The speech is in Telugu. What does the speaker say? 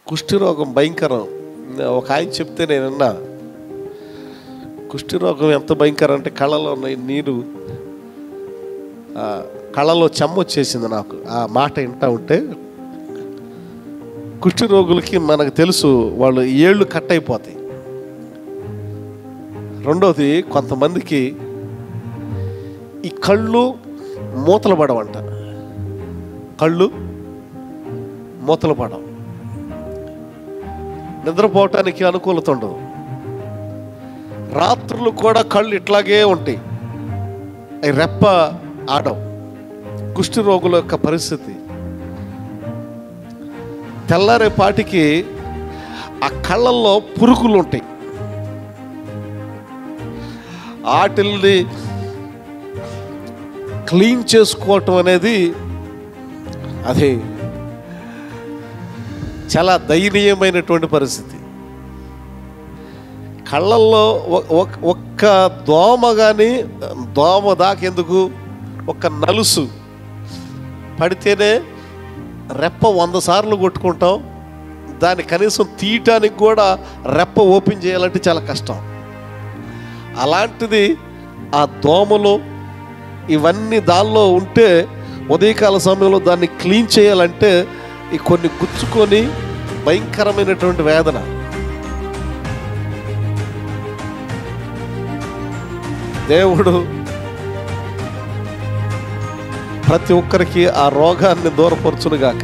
కుష్ఠరోగం భయంకరం. ఒక ఆయన చెప్తే నేను విన్నా, కుష్ఠరోగం ఎంత భయంకరం అంటే కళ్ళలో నీరు, కళ్ళలో చెమ్మ వచ్చేసింది నాకు ఆ మాట వింటా ఉంటే. కుష్ఠరోగులకి మనకు తెలుసు, వాళ్ళు ఏళ్ళు కట్ అయిపోతాయి. రెండోది, కొంతమందికి ఈ కళ్ళు మూతలు పడవంట. కళ్ళు మూతలు పడవు, నిద్రపోవటానికి అనుకూలత ఉండదు. రాత్రులు కూడా కళ్ళు ఇట్లాగే ఉంటాయి, అవి రెప్ప ఆడవు. కుష్ఠరోగుల యొక్క పరిస్థితి. తెల్లారేపాటికి ఆ కళ్ళల్లో పురుగులు ఉంటాయి. వాటిల్ని క్లీన్ చేసుకోవటం అనేది అది చాలా దయనీయమైనటువంటి పరిస్థితి. కళ్ళల్లో ఒక్క దోమ కానీ, దోమ దాకెందుకు, ఒక్క నలుసు పడితేనే రెప్ప 100 సార్లు కొట్టుకుంటాం. దాన్ని కనీసం తీయటానికి కూడా రెప్ప ఓపెన్ చేయాలంటే చాలా కష్టం. అలాంటిది ఆ దోమలు ఇవన్నీ దానిలో ఉంటే ఉదయకాల సమయంలో దాన్ని క్లీన్ చేయాలంటే ఈ కొన్ని గుచ్చుకొని భయంకరమైనటువంటి వేదన. దేవుడు ప్రతి ఒక్కరికి ఆ రోగాన్ని దూరపరచునుగాక.